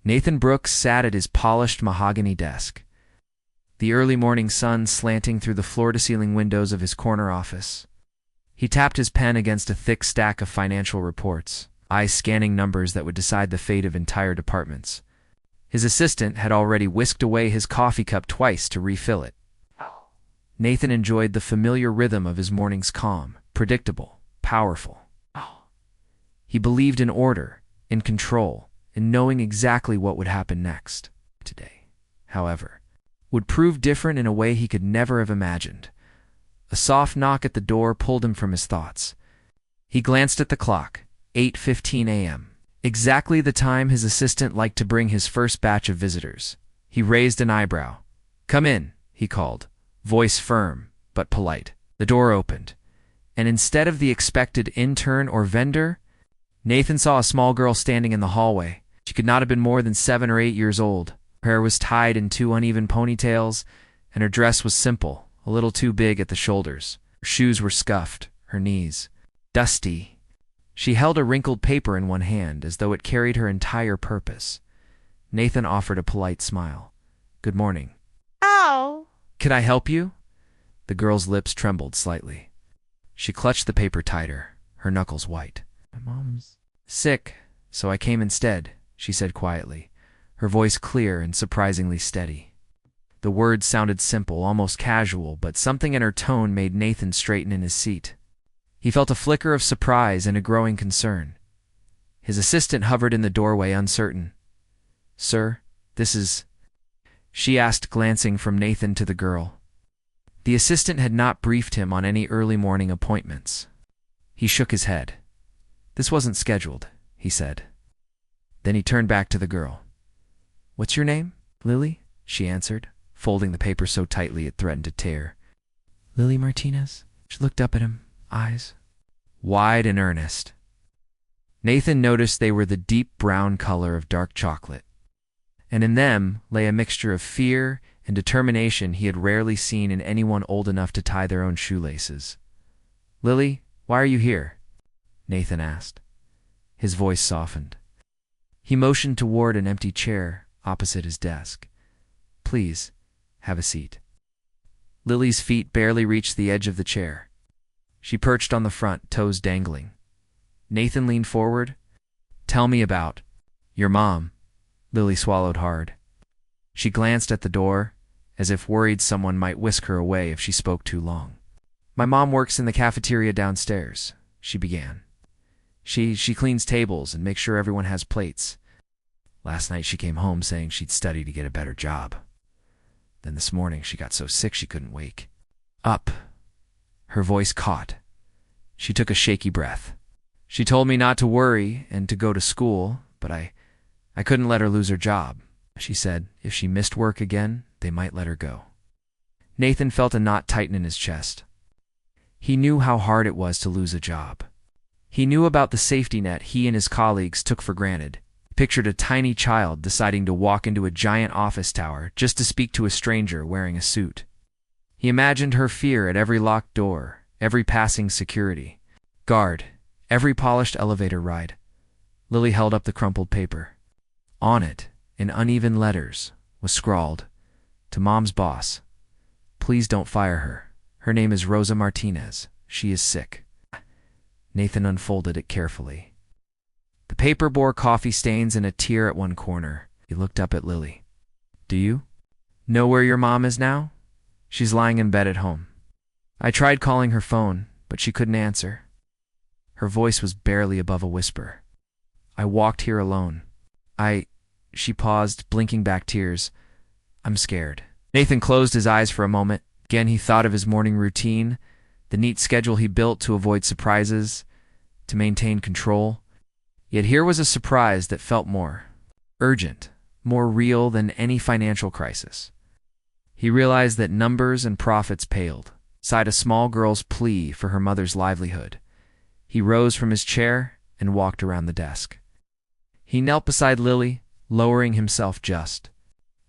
Nathan Brooks sat at his polished mahogany desk, the early morning sun slanting through the floor-to-ceiling windows of his corner office. He tapped his pen against a thick stack of financial reports, eyes scanning numbers that would decide the fate of entire departments. His assistant had already whisked away his coffee cup twice to refill it. Nathan enjoyed the familiar rhythm of his mornings, calm, predictable, powerful. He believed in order, in control, in knowing exactly what would happen next. Today, however, would prove different in a way he could never have imagined. A soft knock at the door pulled him from his thoughts. He glanced at the clock, 8:15 a.m., exactly the time his assistant liked to bring his first batch of visitors. He raised an eyebrow. "Come in," he called, voice firm but polite. The door opened, and instead of the expected intern or vendor, Nathan saw a small girl standing in the hallway. She could not have been more than 7 or 8 years old. Her hair was tied in 2 uneven ponytails, and her dress was simple, a little too big at the shoulders. Her shoes were scuffed, her knees dusty. She held a wrinkled paper in one hand, as though it carried her entire purpose. Nathan offered a polite smile. "Good morning." "Oh." "Can I help you?" The girl's lips trembled slightly. She clutched the paper tighter, her knuckles white. "My mom's sick, so I came instead," she said quietly, her voice clear and surprisingly steady. The words sounded simple, almost casual, but something in her tone made Nathan straighten in his seat. He felt a flicker of surprise and a growing concern. His assistant hovered in the doorway, uncertain. "Sir, this is—" she asked, glancing from Nathan to the girl. The assistant had not briefed him on any early morning appointments. He shook his head. "This wasn't scheduled," he said. Then he turned back to the girl. "What's your name?" "Lily," she answered, folding the paper so tightly it threatened to tear. "Lily Martinez?" She looked up at him, eyes wide and earnest. Nathan noticed they were the deep brown color of dark chocolate, and in them lay a mixture of fear and determination he had rarely seen in anyone old enough to tie their own shoelaces. "Lily, why are you here?" Nathan asked. His voice softened. He motioned toward an empty chair opposite his desk. "Please, have a seat." Lily's feet barely reached the edge of the chair. She perched on the front, toes dangling. Nathan leaned forward. "Tell me about your mom." Lily swallowed hard. She glanced at the door, as if worried someone might whisk her away if she spoke too long. "My mom works in the cafeteria downstairs," she began. She cleans tables and makes sure everyone has plates. Last night she came home saying she'd study to get a better job. Then this morning she got so sick she couldn't wake up." Her voice caught. She took a shaky breath. "She told me not to worry and to go to school, but I couldn't let her lose her job. She said if she missed work again, they might let her go." Nathan felt a knot tighten in his chest. He knew how hard it was to lose a job. He knew about the safety net he and his colleagues took for granted. He pictured a tiny child deciding to walk into a giant office tower just to speak to a stranger wearing a suit. He imagined her fear at every locked door, every passing security guard, every polished elevator ride. Lily held up the crumpled paper. On it, in uneven letters, was scrawled, "To Mom's boss. Please don't fire her. Her name is Rosa Martinez. She is sick." Nathan unfolded it carefully. The paper bore coffee stains and a tear at one corner. He looked up at Lily. "Do you know where your mom is now?" "She's lying in bed at home. I tried calling her phone, but she couldn't answer." Her voice was barely above a whisper. "I walked here alone. She paused, blinking back tears. "I'm scared." Nathan closed his eyes for a moment. Again he thought of his morning routine, the neat schedule he built to avoid surprises, to maintain control. Yet here was a surprise that felt more urgent, more real than any financial crisis. He realized that numbers and profits paled beside a small girl's plea for her mother's livelihood. He rose from his chair and walked around the desk. He knelt beside Lily, lowering himself just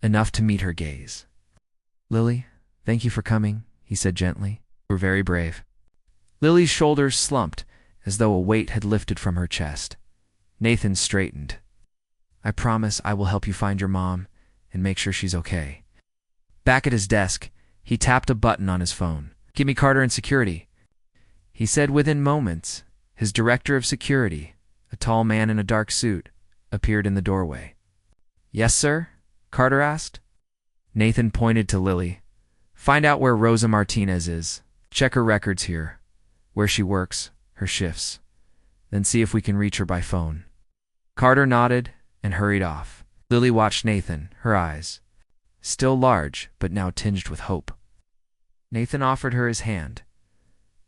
enough to meet her gaze. "Lily, thank you for coming," he said gently. "You were very brave." Lily's shoulders slumped, as though a weight had lifted from her chest. Nathan straightened. I promise I will help you find your mom and make sure she's okay." Back at his desk, he tapped a button on his phone. "Give me Carter in security," he said. Within moments, his director of security, a tall man in a dark suit, appeared in the doorway. "Yes, sir?" Carter asked. Nathan pointed to Lily. "Find out where Rosa Martinez is. Check her records here, where she works, her shifts. Then see if we can reach her by phone." Carter nodded and hurried off. Lily watched Nathan, her eyes still large but now tinged with hope. Nathan offered her his hand.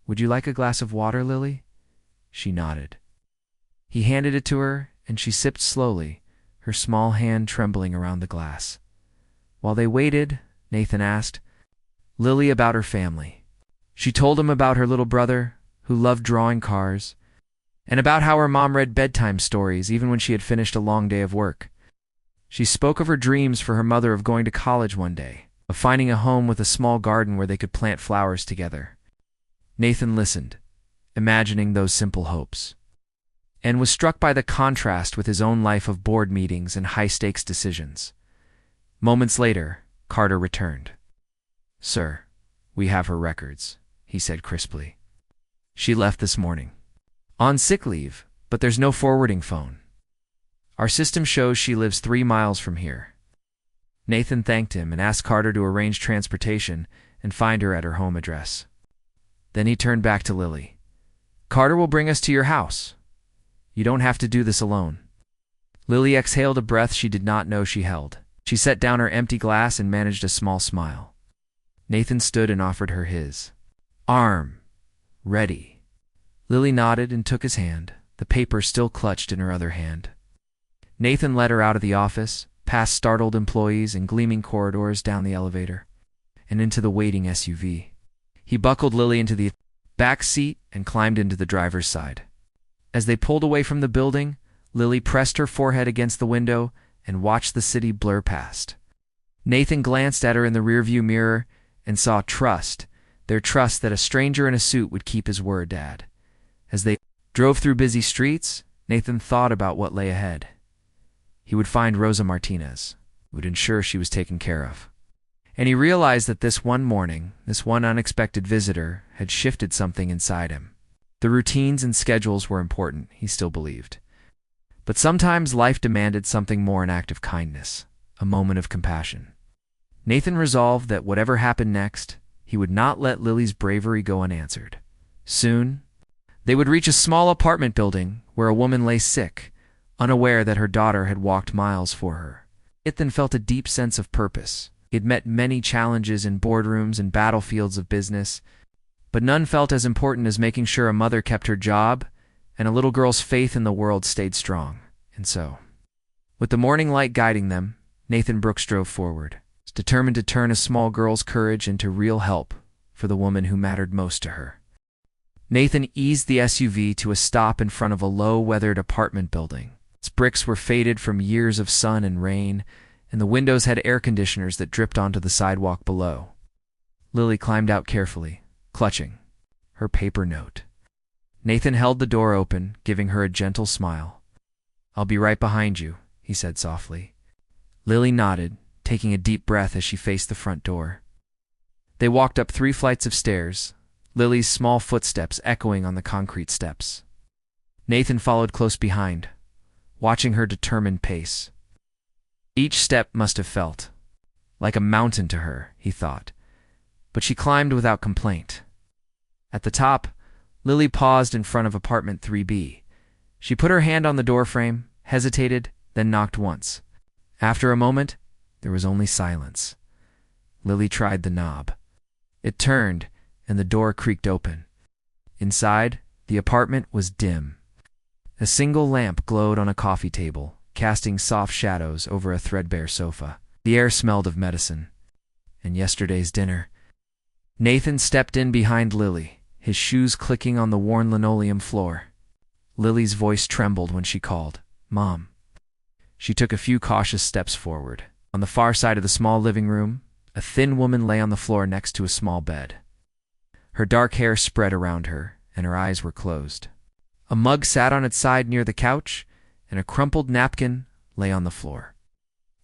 "Would you like a glass of water, Lily?" She nodded. He handed it to her, and she sipped slowly, her small hand trembling around the glass. While they waited, Nathan asked Lily about her family. She told him about her little brother, who loved drawing cars, and about how her mom read bedtime stories even when she had finished a long day of work. She spoke of her dreams for her mother of going to college one day, of finding a home with a small garden where they could plant flowers together. Nathan listened, imagining those simple hopes, and was struck by the contrast with his own life of board meetings and high-stakes decisions. Moments later, Carter returned. "Sir, we have her records," he said crisply. "She left this morning. On sick leave, but there's no forwarding phone. Our system shows she lives 3 miles from here." Nathan thanked him and asked Carter to arrange transportation and find her at her home address. Then he turned back to Lily. "Carter will bring us to your house. You don't have to do this alone." Lily exhaled a breath she did not know she held. She set down her empty glass and managed a small smile. Nathan stood and offered her his arm. "Ready." Lily nodded and took his hand, the paper still clutched in her other hand. Nathan led her out of the office, past startled employees and gleaming corridors, down the elevator, and into the waiting SUV. He buckled Lily into the back seat and climbed into the driver's side. As they pulled away from the building, Lily pressed her forehead against the window and watched the city blur past. Nathan glanced at her in the rearview mirror and saw trust, their trust that a stranger in a suit would keep his word, Dad. As they drove through busy streets, Nathan thought about what lay ahead. He would find Rosa Martinez, would ensure she was taken care of. And he realized that this one morning, this one unexpected visitor, had shifted something inside him. The routines and schedules were important, he still believed. But sometimes life demanded something more, an act of kindness, a moment of compassion. Nathan resolved that whatever happened next, he would not let Lily's bravery go unanswered. Soon, they would reach a small apartment building where a woman lay sick, unaware that her daughter had walked miles for her. Nathan felt a deep sense of purpose. He had met many challenges in boardrooms and battlefields of business, but none felt as important as making sure a mother kept her job and a little girl's faith in the world stayed strong. And so, with the morning light guiding them, Nathan Brooks drove forward, determined to turn a small girl's courage into real help for the woman who mattered most to her. Nathan eased the SUV to a stop in front of a low-weathered apartment building. Its bricks were faded from years of sun and rain, and the windows had air conditioners that dripped onto the sidewalk below. Lily climbed out carefully, clutching her paper note. Nathan held the door open, giving her a gentle smile. "I'll be right behind you," he said softly. Lily nodded, taking a deep breath as she faced the front door. They walked up 3 flights of stairs, Lily's small footsteps echoing on the concrete steps. Nathan followed close behind, watching her determined pace. Each step must have felt like a mountain to her, he thought, but she climbed without complaint. At the top, Lily paused in front of apartment 3B. She put her hand on the doorframe, hesitated, then knocked once. After a moment, there was only silence. Lily tried the knob. It turned, and the door creaked open. Inside, the apartment was dim. A single lamp glowed on a coffee table, casting soft shadows over a threadbare sofa. The air smelled of medicine and yesterday's dinner. Nathan stepped in behind Lily, his shoes clicking on the worn linoleum floor. Lily's voice trembled when she called, "Mom." She took a few cautious steps forward. On the far side of the small living room, a thin woman lay on the floor next to a small bed. Her dark hair spread around her, and her eyes were closed. A mug sat on its side near the couch, and a crumpled napkin lay on the floor.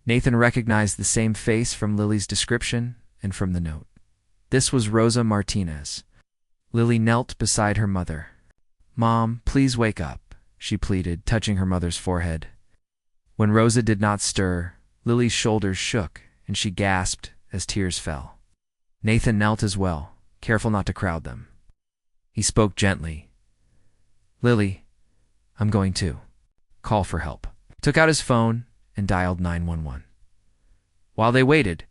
Nathan recognized the same face from Lily's description and from the note. This was Rosa Martinez. Lily knelt beside her mother. "Mom, please wake up," she pleaded, touching her mother's forehead. When Rosa did not stir, Lily's shoulders shook, and she gasped as tears fell. Nathan knelt as well, careful not to crowd them. He spoke gently. "Lily, I'm going to call for help." Took out his phone and dialed 911. While they waited,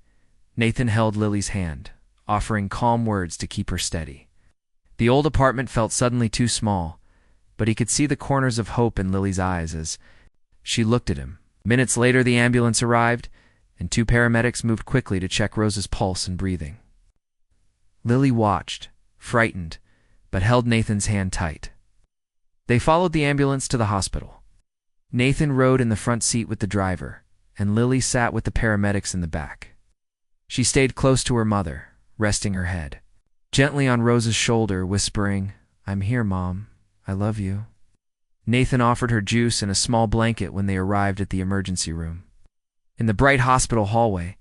Nathan held Lily's hand, offering calm words to keep her steady. The old apartment felt suddenly too small, but he could see the corners of hope in Lily's eyes as she looked at him. Minutes later, the ambulance arrived, and 2 paramedics moved quickly to check Rosa's pulse and breathing. Lily watched, frightened, but held Nathan's hand tight. They followed the ambulance to the hospital. Nathan rode in the front seat with the driver, and Lily sat with the paramedics in the back. She stayed close to her mother, resting her head gently on Rosa's shoulder, whispering, "I'm here, Mom. I love you." Nathan offered her juice and a small blanket when they arrived at the emergency room. In the bright hospital hallway,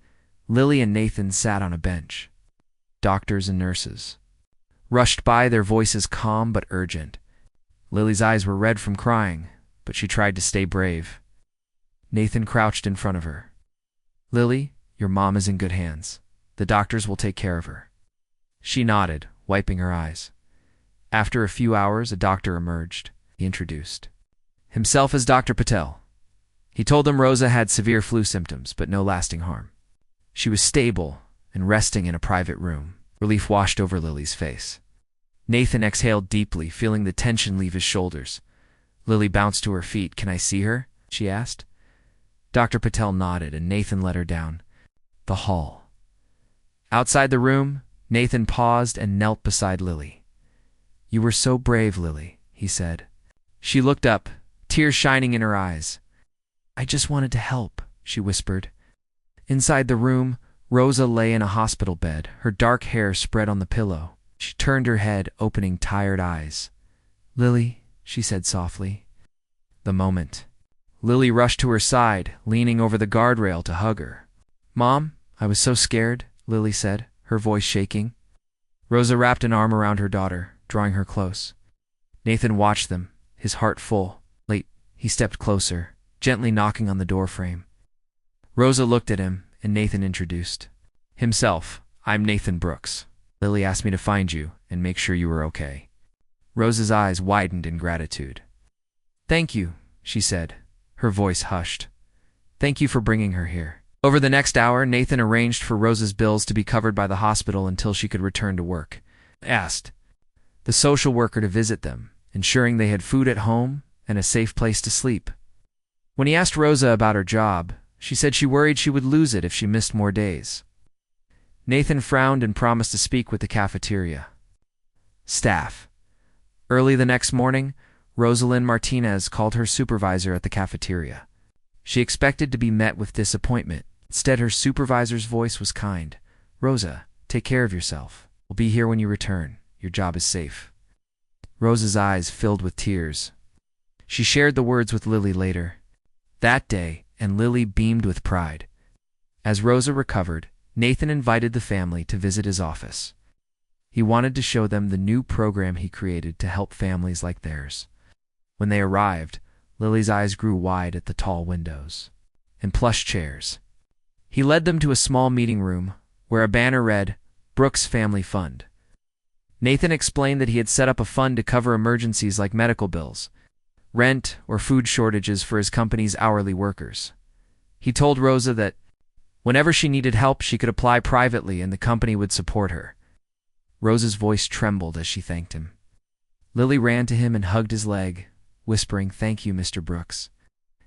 Lily and Nathan sat on a bench. Doctors and nurses rushed by, their voices calm but urgent. Lily's eyes were red from crying, but she tried to stay brave. Nathan crouched in front of her. "Lily, your mom is in good hands. The doctors will take care of her." She nodded, wiping her eyes. After a few hours, a doctor emerged. He introduced himself as Dr. Patel. He told them Rosa had severe flu symptoms, but no lasting harm. She was stable and resting in a private room. Relief washed over Lily's face. Nathan exhaled deeply, feeling the tension leave his shoulders. Lily bounced to her feet. "Can I see her?" she asked. Dr. Patel nodded, and Nathan led her down the hall. Outside the room, Nathan paused and knelt beside Lily. "You were so brave, Lily," he said. She looked up, tears shining in her eyes. "I just wanted to help," she whispered. Inside the room, Rosa lay in a hospital bed, her dark hair spread on the pillow. She turned her head, opening tired eyes. "Lily," she said softly. The moment. Lily rushed to her side, leaning over the guardrail to hug her. "Mom, I was so scared," Lily said, her voice shaking. Rosa wrapped an arm around her daughter, drawing her close. Nathan watched them, his heart full. Late, he stepped closer, gently knocking on the doorframe. Rosa looked at him, and Nathan introduced himself. "I'm Nathan Brooks. Lily asked me to find you and make sure you were okay." Rosa's eyes widened in gratitude. "Thank you," she said, her voice hushed. "Thank you for bringing her here." Over the next hour, Nathan arranged for Rosa's bills to be covered by the hospital until she could return to work. Asked the social worker to visit them, ensuring they had food at home and a safe place to sleep. When he asked Rosa about her job, she said she worried she would lose it if she missed more days. Nathan frowned and promised to speak with the cafeteria staff. Early the next morning, Rosalind Martinez called her supervisor at the cafeteria. She expected to be met with disappointment. Instead, her supervisor's voice was kind. "Rosa, take care of yourself. We'll be here when you return. Your job is safe." Rosa's eyes filled with tears. She shared the words with Lily later that day, and Lily beamed with pride. As Rosa recovered, Nathan invited the family to visit his office. He wanted to show them the new program he created to help families like theirs. When they arrived, Lily's eyes grew wide at the tall windows and plush chairs. He led them to a small meeting room where a banner read, "Brooks Family Fund." Nathan explained that he had set up a fund to cover emergencies like medical bills, rent, or food shortages for his company's hourly workers. He told Rosa that whenever she needed help, she could apply privately and the company would support her. Rosa's voice trembled as she thanked him. Lily ran to him and hugged his leg, whispering, "Thank you, Mr. Brooks."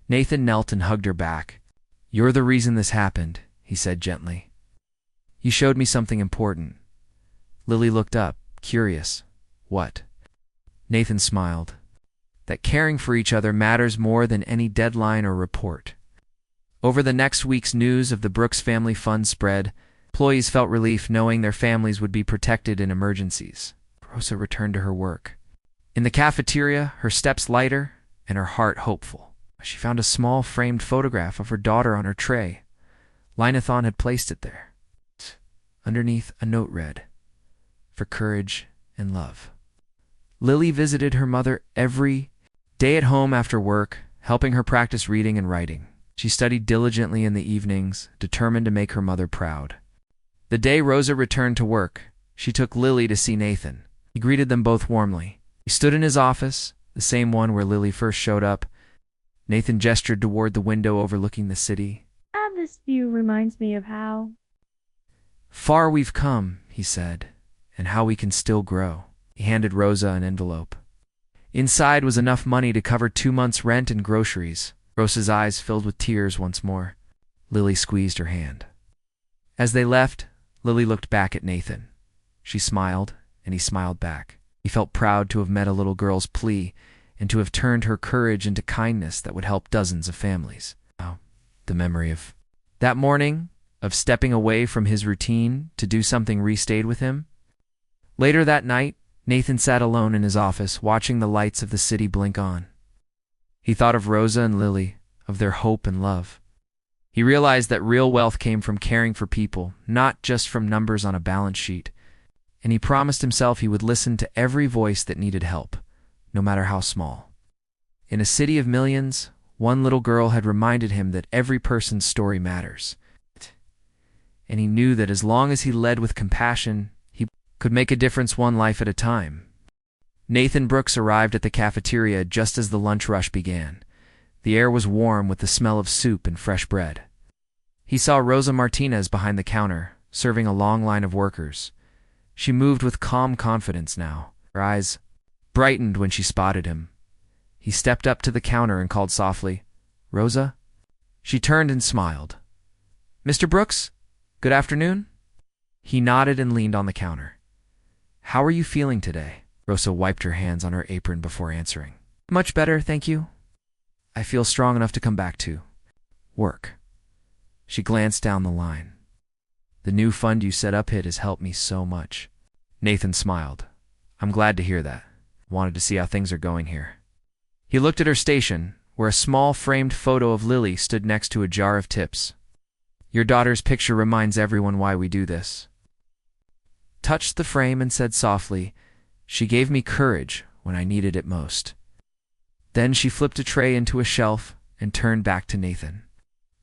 Nathan knelt and hugged her back. "You're the reason this happened," he said gently. "You showed me something important." Lily looked up, curious. "What?" Nathan smiled. "That caring for each other matters more than any deadline or report." Over the next weeks, news of the Brooks Family Fund spread. Employees felt relief knowing their families would be protected in emergencies. Rosa returned to her work. In the cafeteria, her steps lighter and her heart hopeful. She found a small framed photograph of her daughter on her tray. Linathon had placed it there. Underneath, a note read, "For courage and love." Lily visited her mother every day at home after work, helping her practice reading and writing. She studied diligently in the evenings, determined to make her mother proud. The day Rosa returned to work, she took Lily to see Nathan. He greeted them both warmly. He stood in his office, the same one where Lily first showed up. Nathan gestured toward the window overlooking the city. This view reminds me of how "Far we've come," he said, "and how we can still grow." He handed Rosa an envelope. Inside was enough money to cover 2 months' rent and groceries. Rosa's eyes filled with tears once more. Lily squeezed her hand. As they left, Lily looked back at Nathan. She smiled, and he smiled back. He felt proud to have met a little girl's plea and to have turned her courage into kindness that would help dozens of families. Oh, the memory of that morning, of stepping away from his routine to do something restayed with him. Later that night, Nathan sat alone in his office, watching the lights of the city blink on. He thought of Rosa and Lily, of their hope and love. He realized that real wealth came from caring for people, not just from numbers on a balance sheet. And he promised himself he would listen to every voice that needed help, no matter how small. In a city of millions, one little girl had reminded him that every person's story matters. And he knew that as long as he led with compassion, he could make a difference one life at a time. Nathan Brooks arrived at the cafeteria just as the lunch rush began. The air was warm with the smell of soup and fresh bread. He saw Rosa Martinez behind the counter, serving a long line of workers. She moved with calm confidence now. Her eyes brightened when she spotted him. He stepped up to the counter and called softly, "Rosa?" She turned and smiled. "Mr. Brooks, good afternoon?" He nodded and leaned on the counter. "How are you feeling today?" Rosa wiped her hands on her apron before answering. "Much better, thank you. I feel strong enough to come back to work." She glanced down the line. "The new fund you set up has helped me so much." Nathan smiled. "I'm glad to hear that. Wanted to see how things are going here." He looked at her station, where a small framed photo of Lily stood next to a jar of tips. "Your daughter's picture reminds everyone why we do this." Touched the frame and said softly, "She gave me courage when I needed it most." Then she flipped a tray into a shelf and turned back to Nathan.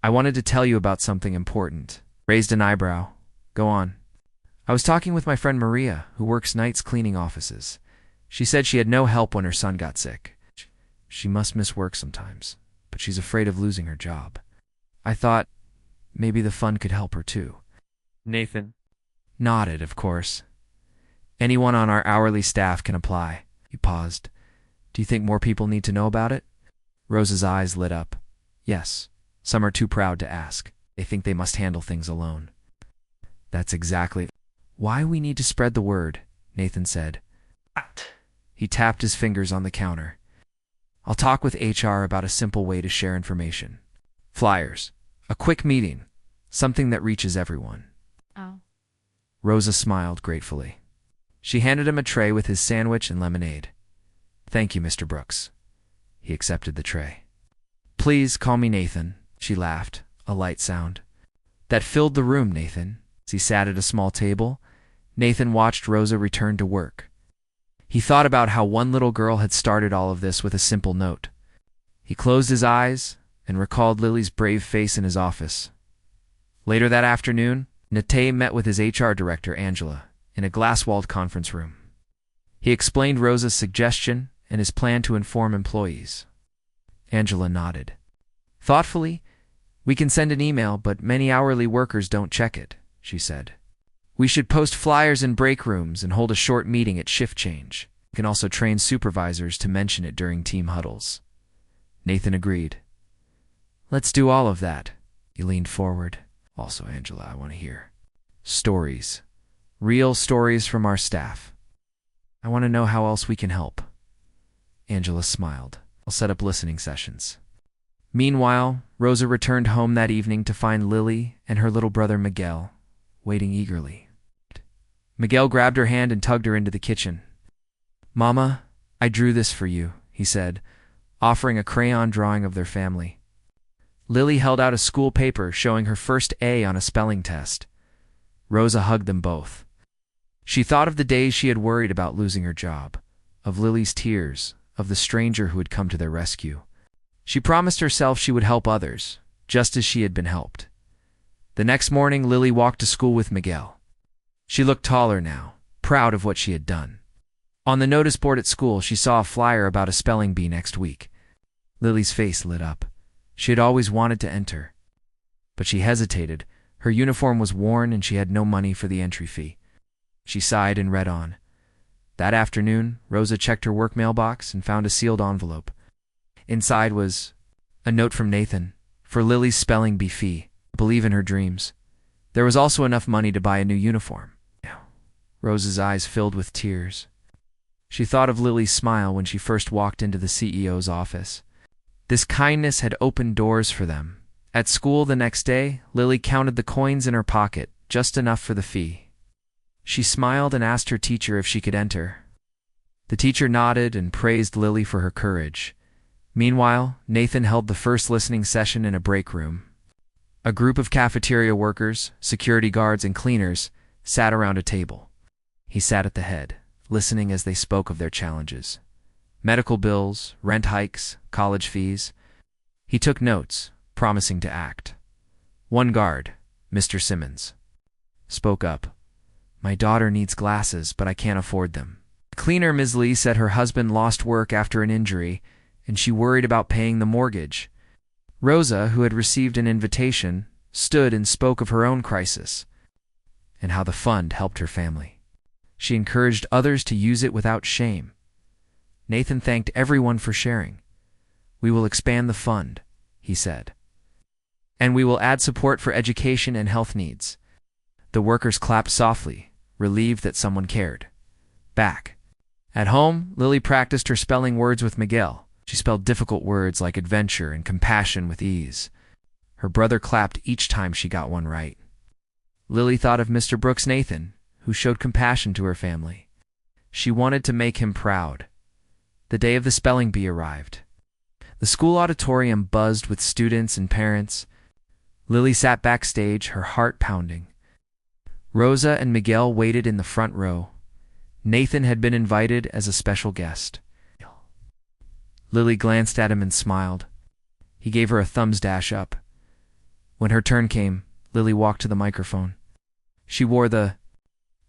"I wanted to tell you about something important." Raised an eyebrow. "Go on." "I was talking with my friend Maria, who works nights cleaning offices. She said she had no help when her son got sick. She must miss work sometimes, but she's afraid of losing her job. I thought maybe the fund could help her too." Nathan nodded, of course. "Anyone on our hourly staff can apply." He paused. "Do you think more people need to know about it?" Rosa's eyes lit up. "Yes. Some are too proud to ask. They think they must handle things alone." "That's exactly why we need to spread the word," Nathan said. He tapped his fingers on the counter. "I'll talk with HR about a simple way to share information. Flyers. A quick meeting. Something that reaches everyone." Oh. Rosa smiled gratefully. She handed him a tray with his sandwich and lemonade. "Thank you, Mr. Brooks." He accepted the tray. "Please call me Nathan," she laughed, a light sound that filled the room. Nathan. As he sat at a small table, Nathan watched Rosa return to work. He thought about how one little girl had started all of this with a simple note. He closed his eyes and recalled Lily's brave face in his office. Later that afternoon, Nate met with his HR director, Angela, in a glass-walled conference room. He explained Rosa's suggestion and his plan to inform employees. Angela nodded. Thoughtfully, "We can send an email, but many hourly workers don't check it," she said. "We should post flyers in break rooms and hold a short meeting at shift change. We can also train supervisors to mention it during team huddles." Nathan agreed. "Let's do all of that." He leaned forward. "Also, Angela, I want to hear stories. Real stories from our staff. I want to know how else we can help." Angela smiled. "I'll set up listening sessions." Meanwhile, Rosa returned home that evening to find Lily and her little brother Miguel waiting eagerly. Miguel grabbed her hand and tugged her into the kitchen. "Mama, I drew this for you," he said, offering a crayon drawing of their family. Lily held out a school paper showing her first A on a spelling test. Rosa hugged them both. She thought of the days she had worried about losing her job, of Lily's tears, of the stranger who had come to their rescue. She promised herself she would help others, just as she had been helped. The next morning, Lily walked to school with Miguel. She looked taller now, proud of what she had done. On the notice board at school, she saw a flyer about a spelling bee next week. Lily's face lit up. She had always wanted to enter. But she hesitated. Her uniform was worn and she had no money for the entry fee. She sighed and read on. That afternoon, Rosa checked her work mailbox and found a sealed envelope. Inside was a note from Nathan, for Lily's spelling bee fee. Believe in her dreams. There was also enough money to buy a new uniform. Rosa's eyes filled with tears. She thought of Lily's smile when she first walked into the CEO's office. This kindness had opened doors for them. At school the next day, Lily counted the coins in her pocket, just enough for the fee. She smiled and asked her teacher if she could enter. The teacher nodded and praised Lily for her courage. Meanwhile, Nathan held the first listening session in a break room. A group of cafeteria workers, security guards, and cleaners sat around a table. He sat at the head, listening as they spoke of their challenges. Medical bills, rent hikes, college fees. He took notes, promising to act. One guard, Mr. Simmons, spoke up. My daughter needs glasses, but I can't afford them. Cleaner Ms. Lee said her husband lost work after an injury, and she worried about paying the mortgage. Rosa, who had received an invitation, stood and spoke of her own crisis and how the fund helped her family. She encouraged others to use it without shame. Nathan thanked everyone for sharing. We will expand the fund, he said. And we will add support for education and health needs. The workers clapped softly, relieved that someone cared. Back at home, Lily practiced her spelling words with Miguel. She spelled difficult words like adventure and compassion with ease. Her brother clapped each time she got one right. Lily thought of Mr. Brooks Nathan, who showed compassion to her family. She wanted to make him proud. The day of the spelling bee arrived. The school auditorium buzzed with students and parents. Lily sat backstage, her heart pounding. Rosa and Miguel waited in the front row. Nathan had been invited as a special guest. Lily glanced at him and smiled. He gave her a thumbs dash up. When her turn came, Lily walked to the microphone. She wore the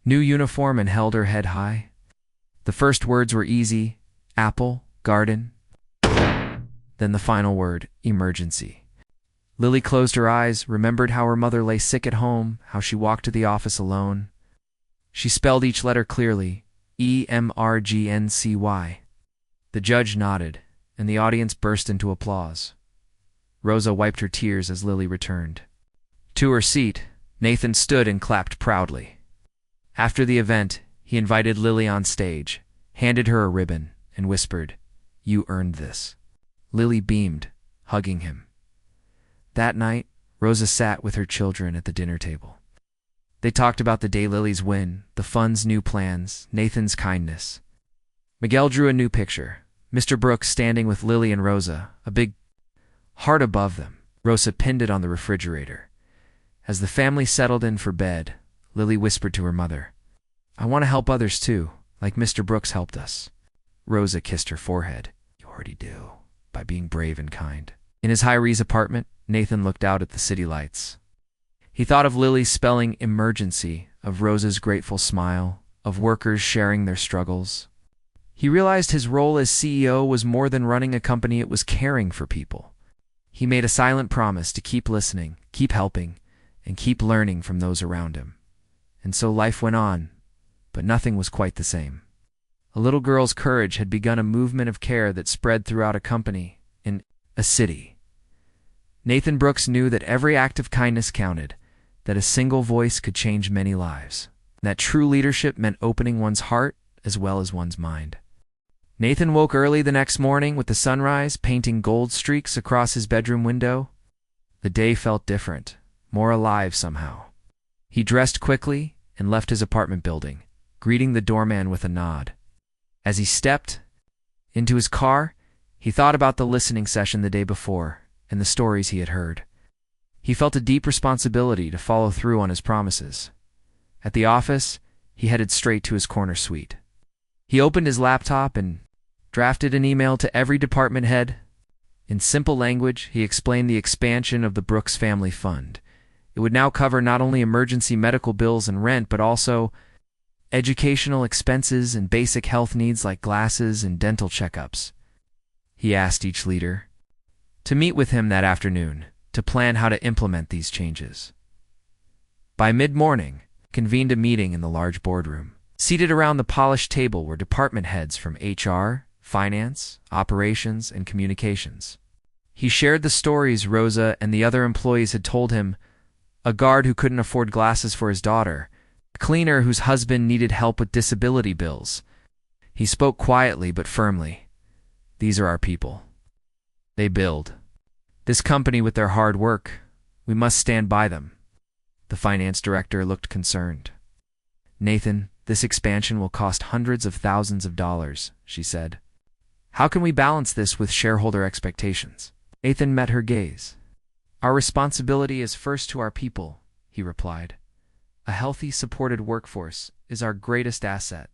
new uniform and held her head high. The first words were easy: apple, garden. Then the final word, emergency. Lily closed her eyes, remembered how her mother lay sick at home, how she walked to the office alone. She spelled each letter clearly, emergency. The judge nodded, and the audience burst into applause. Rosa wiped her tears as Lily returned. To her seat, Nathan stood and clapped proudly. After the event, he invited Lily on stage, handed her a ribbon, and whispered, "You earned this." Lily beamed, hugging him. That night, Rosa sat with her children at the dinner table. They talked about the day Lily's win, the fund's new plans, Nathan's kindness. Miguel drew a new picture. Mr. Brooks standing with Lily and Rosa, a big heart above them. Rosa pinned it on the refrigerator. As the family settled in for bed, Lily whispered to her mother, "I want to help others too, like Mr. Brooks helped us." Rosa kissed her forehead. "You already do, by being brave and kind." In his high-rise apartment, Nathan looked out at the city lights. He thought of Lily's spelling emergency, of Rosa's grateful smile, of workers sharing their struggles. He realized his role as CEO was more than running a company, it was caring for people. He made a silent promise to keep listening, keep helping, and keep learning from those around him. And so life went on, but nothing was quite the same. A little girl's courage had begun a movement of care that spread throughout a company, in a city. Nathan Brooks knew that every act of kindness counted, that a single voice could change many lives, that true leadership meant opening one's heart as well as one's mind. Nathan woke early the next morning with the sunrise painting gold streaks across his bedroom window. The day felt different, more alive somehow. He dressed quickly and left his apartment building, greeting the doorman with a nod. As he stepped into his car, He thought about the listening session the day before and the stories he had heard. He felt a deep responsibility to follow through on his promises. At the office, he headed straight to his corner suite. He opened his laptop and drafted an email to every department head. In simple language, he explained the expansion of the Brooks Family Fund. It would now cover not only emergency medical bills and rent, but also educational expenses and basic health needs like glasses and dental checkups. He asked each leader to meet with him that afternoon to plan how to implement these changes. By mid-morning, convened a meeting in the large boardroom. Seated around the polished table were department heads from HR, finance, operations, and communications. He shared the stories Rosa and the other employees had told him: a guard who couldn't afford glasses for his daughter, a cleaner whose husband needed help with disability bills. He spoke quietly but firmly. These are our people. They build this company with their hard work. We must stand by them. The finance director looked concerned. Nathan, this expansion will cost hundreds of thousands of dollars, she said. How can we balance this with shareholder expectations? Nathan met her gaze. Our responsibility is first to our people, he replied. A healthy, supported workforce is our greatest asset.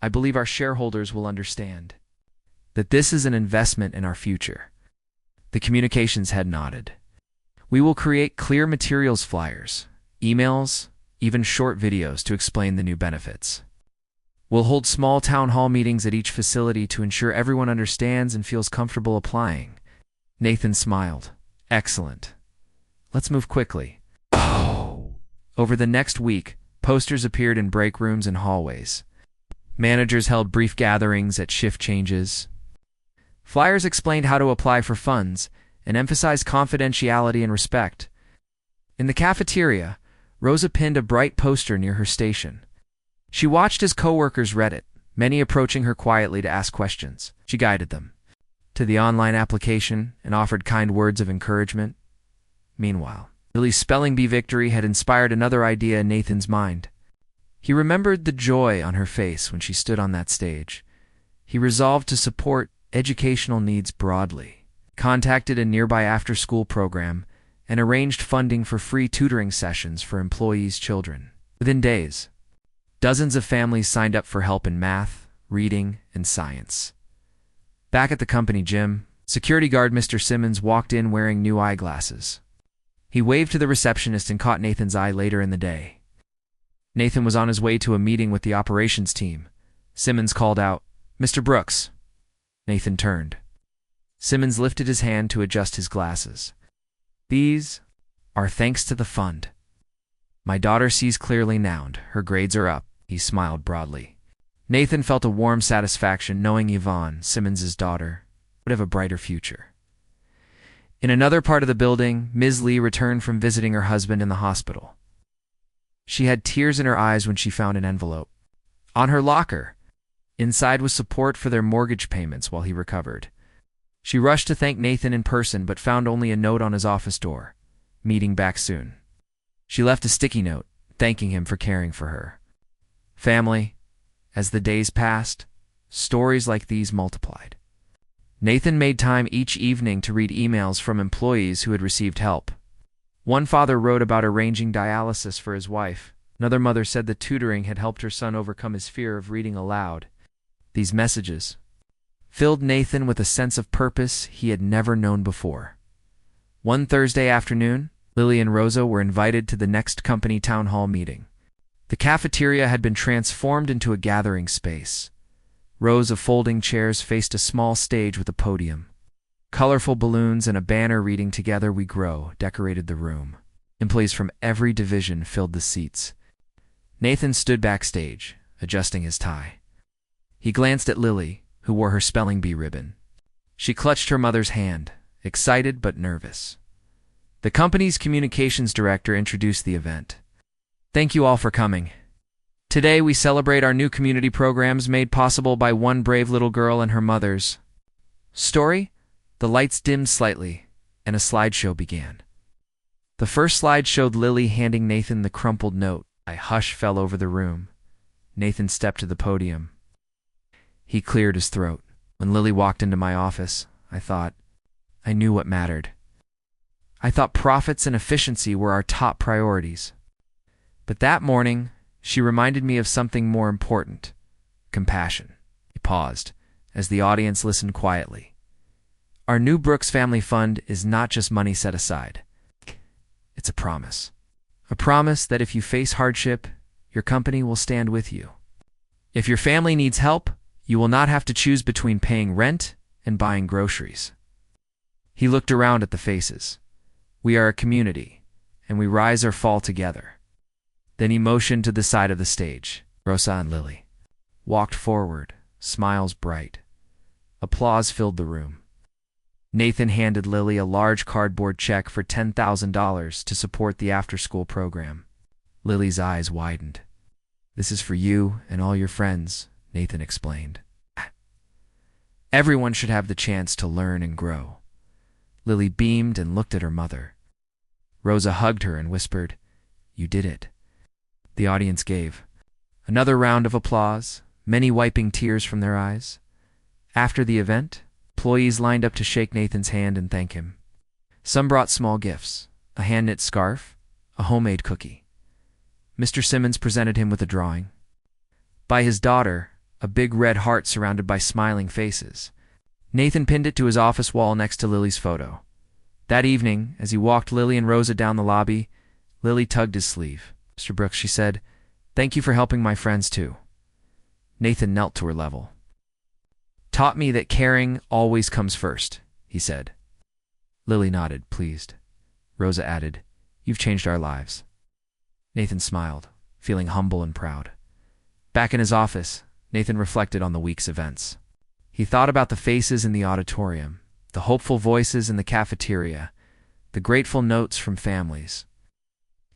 I believe our shareholders will understand that this is an investment in our future. The communications head nodded. We will create clear materials flyers, emails, even short videos to explain the new benefits. We'll hold small town hall meetings at each facility to ensure everyone understands and feels comfortable applying. Nathan smiled. Excellent. Let's move quickly. Over the next week, posters appeared in break rooms and hallways. Managers held brief gatherings at shift changes. Flyers explained how to apply for funds and emphasized confidentiality and respect. In the cafeteria, Rosa pinned a bright poster near her station. She watched as coworkers read it, many approaching her quietly to ask questions. She guided them to the online application and offered kind words of encouragement. Meanwhile, Lily's spelling bee victory had inspired another idea in Nathan's mind. He remembered the joy on her face when she stood on that stage. He resolved to support educational needs broadly, contacted a nearby after-school program, and arranged funding for free tutoring sessions for employees' children. Within days, dozens of families signed up for help in math, reading, and science. Back at the company gym, security guard Mr. Simmons walked in wearing new eyeglasses. He waved to the receptionist and caught Nathan's eye later in the day. Nathan was on his way to a meeting with the operations team. Simmons called out, "Mr. Brooks." Nathan turned. Simmons lifted his hand to adjust his glasses. These are thanks to the fund. My daughter sees clearly now. Her grades are up. He smiled broadly. Nathan felt a warm satisfaction knowing Yvonne, Simmons's daughter, would have a brighter future. In another part of the building, Ms. Lee returned from visiting her husband in the hospital. She had tears in her eyes when she found an envelope on her locker. Inside was support for their mortgage payments while he recovered. She rushed to thank Nathan in person but found only a note on his office door. Meeting back soon. She left a sticky note, thanking him for caring for her. Family. As the days passed, stories like these multiplied. Nathan made time each evening to read emails from employees who had received help. One father wrote about arranging dialysis for his wife. Another mother said the tutoring had helped her son overcome his fear of reading aloud. These messages filled Nathan with a sense of purpose he had never known before. One Thursday afternoon, Lily and Rosa were invited to the next company town hall meeting. The cafeteria had been transformed into a gathering space. Rows of folding chairs faced a small stage with a podium. Colorful balloons and a banner reading "Together We Grow" decorated the room. Employees from every division filled the seats. Nathan stood backstage, adjusting his tie. He glanced at Lily, who wore her spelling bee ribbon. She clutched her mother's hand, excited but nervous. The company's communications director introduced the event. Thank you all for coming. Today we celebrate our new community programs made possible by one brave little girl and her mother's story. The lights dimmed slightly, and a slideshow began. The first slide showed Lily handing Nathan the crumpled note. A hush fell over the room. Nathan stepped to the podium. He cleared his throat. When Lily walked into my office, I knew what mattered. I thought profits and efficiency were our top priorities. But that morning, she reminded me of something more important: compassion. He paused, as the audience listened quietly. Our new Brooks Family Fund is not just money set aside. It's a promise. A promise that if you face hardship, your company will stand with you. If your family needs help, you will not have to choose between paying rent and buying groceries. He looked around at the faces. We are a community, and we rise or fall together. Then he motioned to the side of the stage. Rosa and Lily walked forward, smiles bright. Applause filled the room. Nathan handed Lily a large cardboard check for $10,000 to support the after-school program. Lily's eyes widened. "This is for you and all your friends," Nathan explained. "Everyone should have the chance to learn and grow." Lily beamed and looked at her mother. Rosa hugged her and whispered, "You did it." The audience gave another round of applause, many wiping tears from their eyes. After the event, employees lined up to shake Nathan's hand and thank him. Some brought small gifts: a hand-knit scarf, a homemade cookie. Mr. Simmons presented him with a drawing by his daughter, a big red heart surrounded by smiling faces. Nathan pinned it to his office wall next to Lily's photo. That evening, as he walked Lily and Rosa down the lobby, Lily tugged his sleeve. "Mr. Brooks," she said, "thank you for helping my friends too." Nathan knelt to her level. "Taught me that caring always comes first," he said. Lily nodded, pleased. Rosa added, "You've changed our lives." Nathan smiled, feeling humble and proud. Back in his office, Nathan reflected on the week's events. He thought about the faces in the auditorium, the hopeful voices in the cafeteria, the grateful notes from families.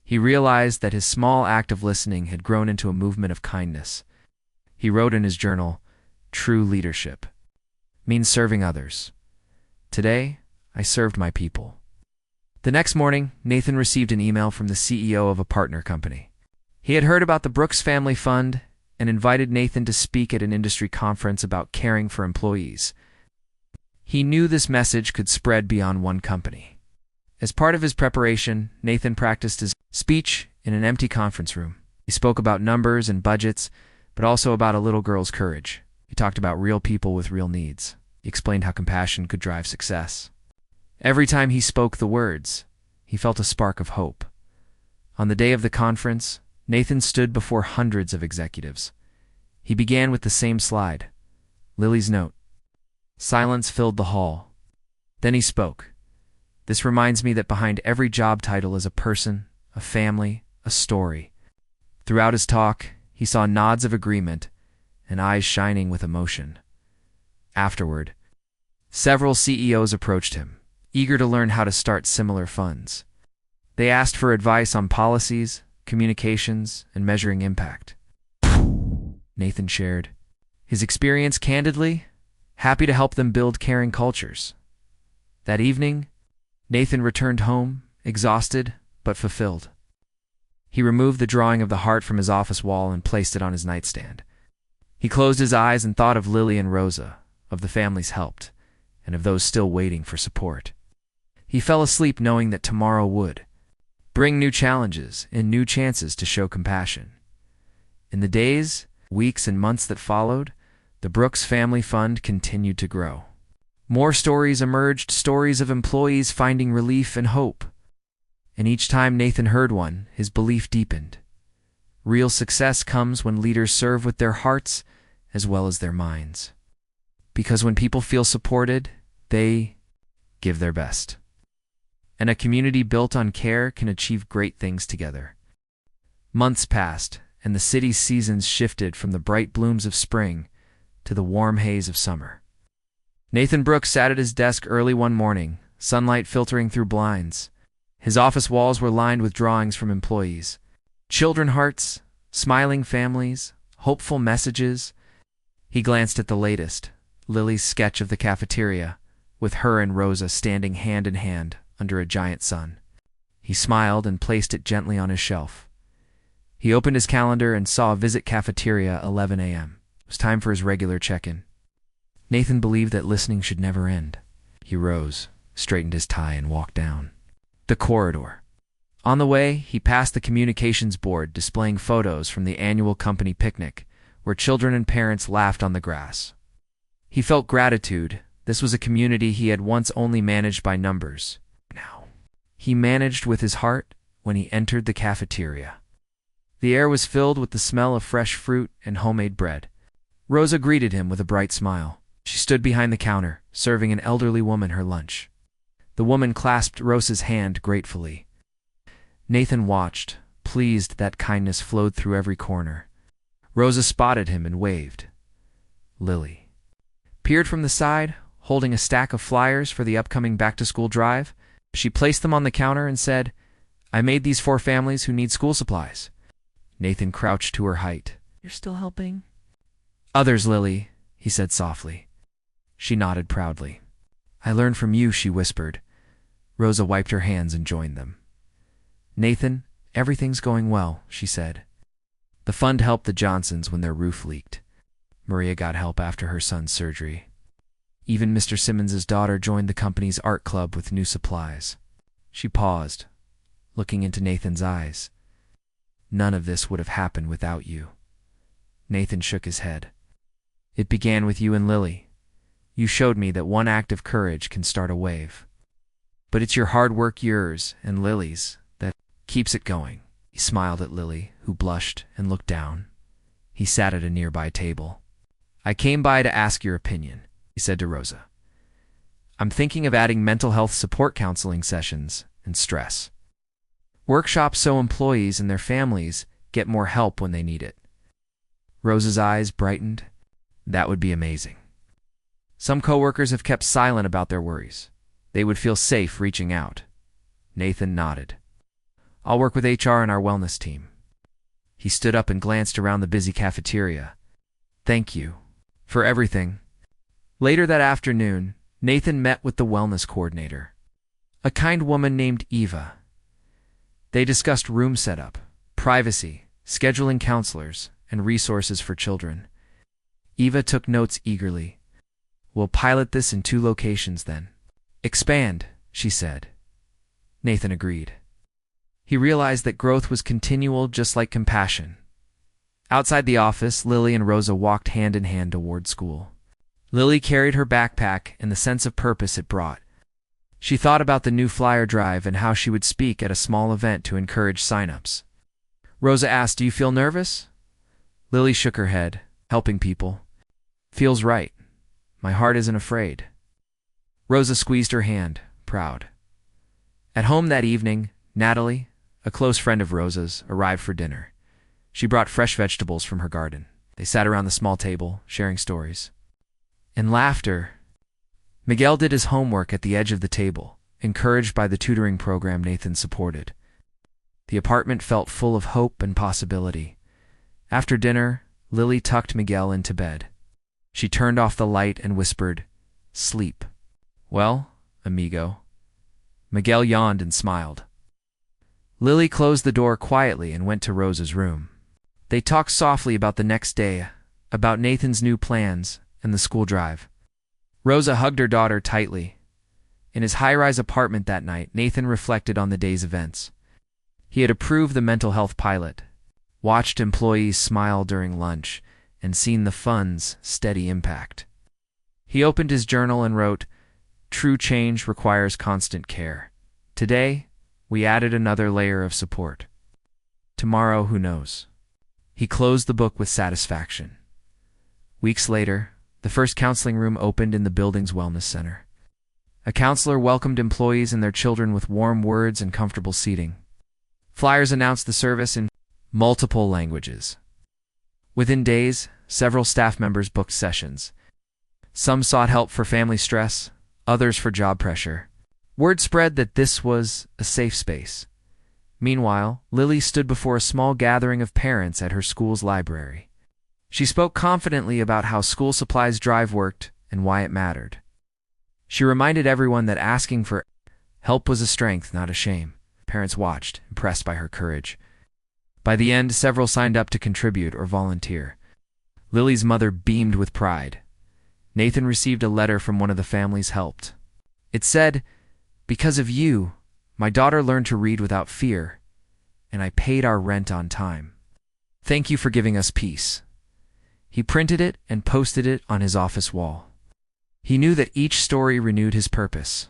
He realized that his small act of listening had grown into a movement of kindness. He wrote in his journal, "True leadership means serving others. Today, I served my people." The next morning, Nathan received an email from the CEO of a partner company. He had heard about the Brooks Family Fund and invited Nathan to speak at an industry conference about caring for employees. He knew this message could spread beyond one company. As part of his preparation, Nathan practiced his speech in an empty conference room. He spoke about numbers and budgets, but also about a little girl's courage. He talked about real people with real needs. He explained how compassion could drive success. Every time he spoke the words, he felt a spark of hope. On the day of the conference, Nathan stood before hundreds of executives. He began with the same slide, Lily's note. Silence filled the hall. Then he spoke. "This reminds me that behind every job title is a person, a family, a story." Throughout his talk, he saw nods of agreement and eyes shining with emotion. Afterward, several CEOs approached him, eager to learn how to start similar funds. They asked for advice on policies, communications, and measuring impact. Nathan shared his experience candidly, happy to help them build caring cultures. That evening, Nathan returned home, exhausted but fulfilled. He removed the drawing of the heart from his office wall and placed it on his nightstand. He closed his eyes and thought of Lily and Rosa, of the families helped, and of those still waiting for support. He fell asleep knowing that tomorrow would bring new challenges and new chances to show compassion. In the days, weeks, and months that followed, the Brooks Family Fund continued to grow. More stories emerged, stories of employees finding relief and hope. And each time Nathan heard one, his belief deepened. Real success comes when leaders serve with their hearts as well as their minds. Because when people feel supported, they give their best. And a community built on care can achieve great things together. Months passed, and the city's seasons shifted from the bright blooms of spring to the warm haze of summer. Nathan Brooks sat at his desk early one morning, sunlight filtering through blinds. His office walls were lined with drawings from employees. Children hearts, smiling families, hopeful messages. He glanced at the latest, Lily's sketch of the cafeteria, with her and Rosa standing hand in hand under a giant sun. He smiled and placed it gently on his shelf. He opened his calendar and saw visit cafeteria 11 a.m. It was time for his regular check-in. Nathan believed that listening should never end. He rose, straightened his tie, and walked down the corridor. On the way, he passed the communications board displaying photos from the annual company picnic, where children and parents laughed on the grass. He felt gratitude. This was a community he had once only managed by numbers. Now, he managed with his heart when he entered the cafeteria. The air was filled with the smell of fresh fruit and homemade bread. Rosa greeted him with a bright smile. She stood behind the counter, serving an elderly woman her lunch. The woman clasped Rosa's hand gratefully. Nathan watched, pleased that kindness flowed through every corner. Rosa spotted him and waved. Lily peered from the side, holding a stack of flyers for the upcoming back-to-school drive. She placed them on the counter and said, "I made these for families who need school supplies." Nathan crouched to her height. "You're still helping?" "Others, Lily," he said softly. She nodded proudly. "I learned from you," she whispered. Rosa wiped her hands and joined them. "Nathan, everything's going well," she said. The fund helped the Johnsons when their roof leaked. Maria got help after her son's surgery. Even Mr. Simmons's daughter joined the company's art club with new supplies. She paused, looking into Nathan's eyes. "None of this would have happened without you." Nathan shook his head. "It began with you and Lily. You showed me that one act of courage can start a wave. But it's your hard work, yours and Lily's, that keeps it going." He smiled at Lily, who blushed and looked down. He sat at a nearby table. "I came by to ask your opinion," he said to Rosa. "I'm thinking of adding mental health support counseling sessions and stress workshops so employees and their families get more help when they need it." Rosa's eyes brightened. "That would be amazing. Some coworkers have kept silent about their worries. They would feel safe reaching out." Nathan nodded. "I'll work with HR and our wellness team." He stood up and glanced around the busy cafeteria. "Thank you for everything." Later that afternoon, Nathan met with the wellness coordinator, a kind woman named Eva. They discussed room setup, privacy, scheduling counselors, and resources for children. Eva took notes eagerly. "We'll pilot this in 2 locations then." "Expand," she said. Nathan agreed. He realized that growth was continual, just like compassion. Outside the office, Lily and Rosa walked hand in hand toward school. Lily carried her backpack and the sense of purpose it brought. She thought about the new flyer drive and how she would speak at a small event to encourage sign-ups. Rosa asked, "Do you feel nervous?" Lily shook her head. "Helping people feels right. My heart isn't afraid." Rosa squeezed her hand, proud. At home that evening, Natalie, a close friend of Rosa's, arrived for dinner. She brought fresh vegetables from her garden. They sat around the small table, sharing stories and laughter. Miguel did his homework at the edge of the table, encouraged by the tutoring program Nathan supported. The apartment felt full of hope and possibility. After dinner, Lily tucked Miguel into bed. She turned off the light and whispered, "Sleep." "Well, amigo." Miguel yawned and smiled. Lily closed the door quietly and went to Rosa's room. They talked softly about the next day, about Nathan's new plans, and the school drive. Rosa hugged her daughter tightly. In his high-rise apartment that night, Nathan reflected on the day's events. He had approved the mental health pilot, watched employees smile during lunch, and seen the fund's steady impact. He opened his journal and wrote, "True change requires constant care. Today, we added another layer of support. Tomorrow, who knows?" He closed the book with satisfaction. Weeks later, the first counseling room opened in the building's wellness center. A counselor welcomed employees and their children with warm words and comfortable seating. Flyers announced the service in multiple languages. Within days, several staff members booked sessions. Some sought help for family stress, others for job pressure. Word spread that this was a safe space. Meanwhile, Lily stood before a small gathering of parents at her school's library. She spoke confidently about how school supplies drive worked and why it mattered. She reminded everyone that asking for help was a strength, not a shame. Parents watched, impressed by her courage. By the end, several signed up to contribute or volunteer. Lily's mother beamed with pride. Nathan received a letter from one of the families helped. It said, "Because of you, my daughter learned to read without fear, and I paid our rent on time. Thank you for giving us peace." He printed it and posted it on his office wall. He knew that each story renewed his purpose.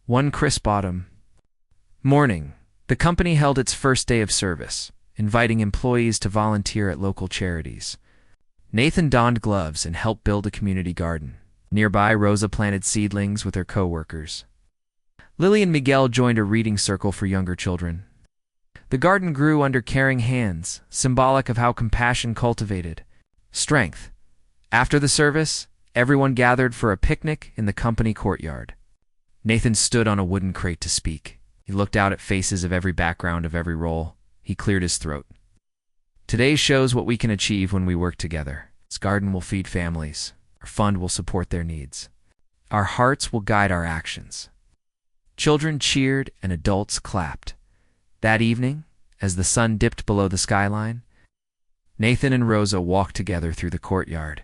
One crisp autumn morning, the company held its first day of service, inviting employees to volunteer at local charities. Nathan donned gloves and helped build a community garden. Nearby, Rosa planted seedlings with her co-workers. Lily and Miguel joined a reading circle for younger children. The garden grew under caring hands, symbolic of how compassion cultivated strength. After the service, everyone gathered for a picnic in the company courtyard. Nathan stood on a wooden crate to speak. He looked out at faces of every background, of every role. He cleared his throat. Today shows what we can achieve when we work together. This garden will feed families. Our fund will support their needs. Our hearts will guide our actions. Children cheered and adults clapped. That evening, as the sun dipped below the skyline, Nathan and Rosa walked together through the courtyard.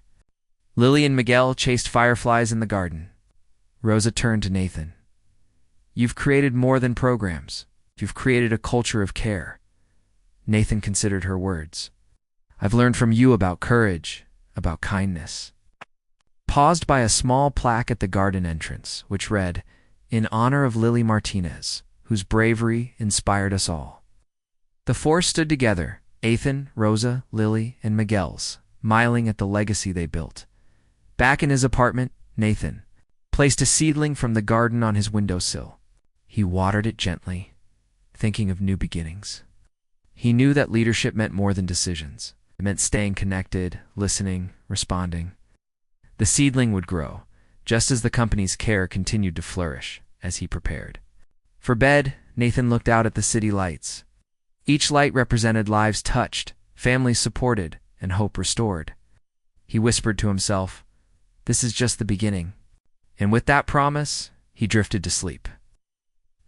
Lily and Miguel chased fireflies in the garden. Rosa turned to Nathan. "You've created more than programs. You've created a culture of care." Nathan considered her words. "I've learned from you about courage, about kindness." Paused by a small plaque at the garden entrance, which read, "In honor of Lily Martinez, whose bravery inspired us all." The four stood together, Nathan, Rosa, Lily, and Miguel's, smiling at the legacy they built. Back in his apartment, Nathan placed a seedling from the garden on his windowsill. He watered it gently, thinking of new beginnings. He knew that leadership meant more than decisions. It meant staying connected, listening, responding. The seedling would grow, just as the company's care continued to flourish, as he prepared. For bed, Nathan looked out at the city lights. Each light represented lives touched, families supported, and hope restored. He whispered to himself, "This is just the beginning." And with that promise, he drifted to sleep,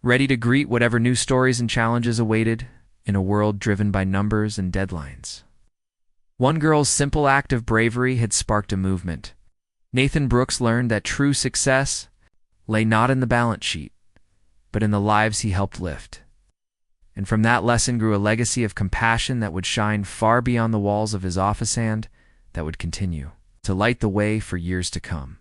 ready to greet whatever new stories and challenges awaited in a world driven by numbers and deadlines. One girl's simple act of bravery had sparked a movement. Nathan Brooks learned that true success lay not in the balance sheet, but in the lives he helped lift. And from that lesson grew a legacy of compassion that would shine far beyond the walls of his office and that would continue to light the way for years to come.